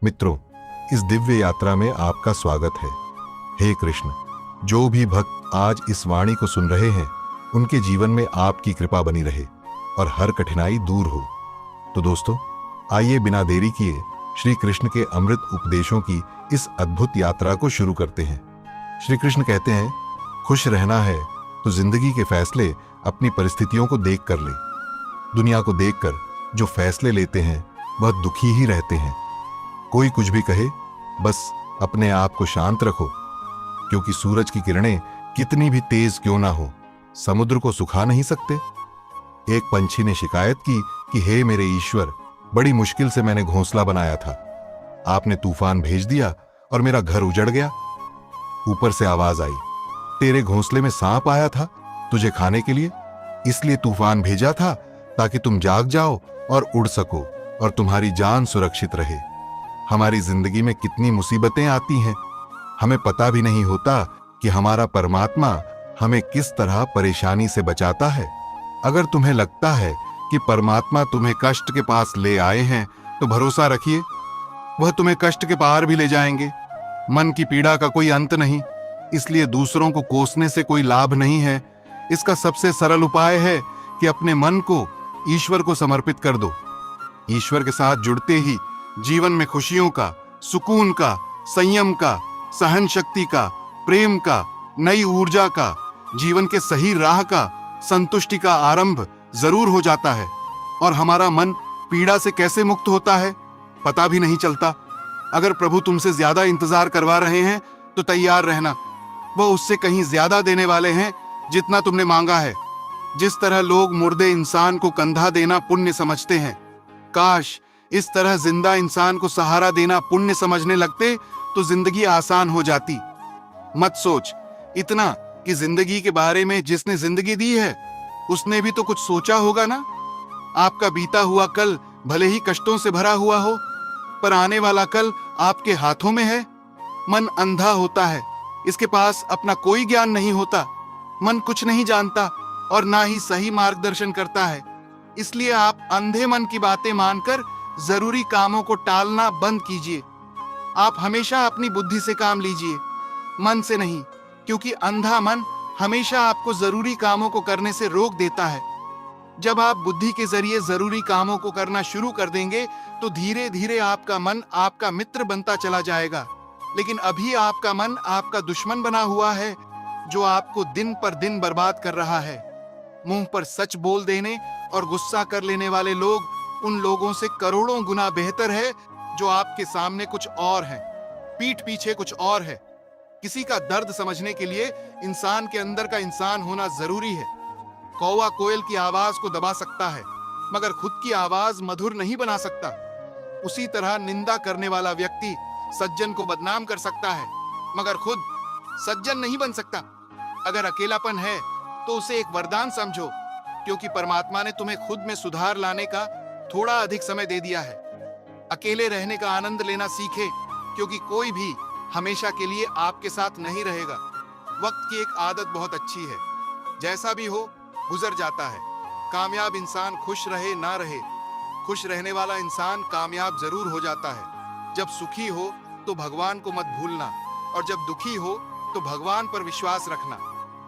मित्रों, इस दिव्य यात्रा में आपका स्वागत है। हे कृष्ण, जो भी भक्त आज इस वाणी को सुन रहे हैं, उनके जीवन में आपकी कृपा बनी रहे और हर कठिनाई दूर हो। तो दोस्तों, आइए बिना देरी किए श्री कृष्ण के अमृत उपदेशों की इस अद्भुत यात्रा को शुरू करते हैं। श्री कृष्ण कहते हैं, खुश रहना है तो जिंदगी के फैसले अपनी परिस्थितियों को देख कर ले। दुनिया को देखकर जो फैसले लेते हैं वह दुखी ही रहते हैं। कोई कुछ भी कहे, बस अपने आप को शांत रखो, क्योंकि सूरज की किरणें कितनी भी तेज क्यों ना हो, समुद्र को सुखा नहीं सकते। एक पंछी ने शिकायत की कि हे मेरे ईश्वर, बड़ी मुश्किल से मैंने घोंसला बनाया था, आपने तूफान भेज दिया और मेरा घर उजड़ गया। ऊपर से आवाज आई, तेरे घोंसले में सांप आया था तुझे खाने के लिए, इसलिए तूफान भेजा था ताकि तुम जाग जाओ और उड़ सको और तुम्हारी जान सुरक्षित रहे। हमारी जिंदगी में कितनी मुसीबतें आती हैं, हमें पता भी नहीं होता कि हमारा परमात्मा हमें किस तरह परेशानी से बचाता है। अगर तुम्हें लगता है कि परमात्मा तुम्हें कष्ट के पास ले आए हैं, तो भरोसा रखिए, वह तुम्हें कष्ट के पार भी ले जाएंगे। मन की पीड़ा का कोई अंत नहीं, इसलिए दूसरों को कोसने से कोई लाभ नहीं है। इसका सबसे सरल उपाय है कि अपने मन को ईश्वर को समर्पित कर दो। ईश्वर के साथ जुड़ते ही जीवन में खुशियों का, सुकून का, संयम का, सहन शक्ति का, प्रेम का, नई ऊर्जा का, जीवन के सही राह का, संतुष्टि का आरंभ जरूर हो जाता है। और हमारा मन पीड़ा से कैसे मुक्त होता है, पता भी नहीं चलता। अगर प्रभु तुमसे ज्यादा इंतजार करवा रहे हैं तो तैयार रहना, वह उससे कहीं ज्यादा देने वाले हैं जितना तुमने मांगा है। जिस तरह लोग मुर्दे इंसान को कंधा देना पुण्य समझते हैं, काश इस तरह जिंदा इंसान को सहारा देना पुण्य समझने लगते तो जिंदगी आसान हो जाती। मत सोच इतना कि जिंदगी के बारे में जिसने जिंदगी दी है उसने भी तो कुछ सोचा होगा ना। आपका बीता हुआ कल भले ही कष्टों से भरा हुआ हो, पर आने वाला कल आपके हाथों में है। मन अंधा होता है, इसके पास अपना कोई ज्ञान नहीं होता। मन कुछ नहीं जानता और ना ही सही मार्गदर्शन करता है, इसलिए आप अंधे मन की बातें मानकर जरूरी कामों को टालना बंद कीजिए। आप हमेशा अपनी बुद्धि से काम लीजिए, मन से नहीं, क्योंकि अंधा मन हमेशा आपको जरूरी कामों को करने से रोक देता है। जब आप बुद्धि के जरिए जरूरी कामों को करना शुरू कर देंगे तो धीरे धीरे आपका मन आपका मित्र बनता चला जाएगा। लेकिन अभी आपका मन आपका दुश्मन बना हुआ है, जो आपको दिन पर दिन बर्बाद कर रहा है। मुंह पर सच बोल देने और गुस्सा कर लेने वाले लोग उन लोगों से करोड़ों गुना बेहतर है जो आपके सामने कुछ और है, पीठ पीछे कुछ और है। किसी का दर्द समझने के लिए इंसान के अंदर का इंसान होना जरूरी है। कौवा कोयल की आवाज को दबा सकता है, मगर खुद की आवाज मधुर नहीं बना सकता। उसी तरह निंदा करने वाला व्यक्ति सज्जन को बदनाम कर सकता है, मगर खुद सज्जन नहीं बन सकता। अगर अकेलापन है तो उसे एक वरदान समझो, क्योंकि परमात्मा ने तुम्हें खुद में सुधार लाने का थोड़ा अधिक समय दे दिया है। अकेले रहने का आनंद लेना सीखे, क्योंकि कोई भी हमेशा के लिए आपके साथ नहीं रहेगा। वक्त की एक आदत बहुत अच्छी है, जैसा भी हो गुजर जाता है। कामयाब इंसान खुश रहे ना रहे, खुश रहने वाला इंसान कामयाब जरूर हो जाता है। जब सुखी हो तो भगवान को मत भूलना, और जब दुखी हो तो भगवान पर विश्वास रखना।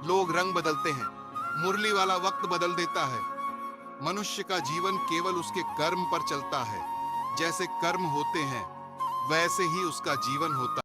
लोग रंग बदलते हैं, मुरली वाला वक्त बदल देता है। मनुष्य का जीवन केवल उसके कर्म पर चलता है। जैसे कर्म होते हैं वैसे ही उसका जीवन होता है।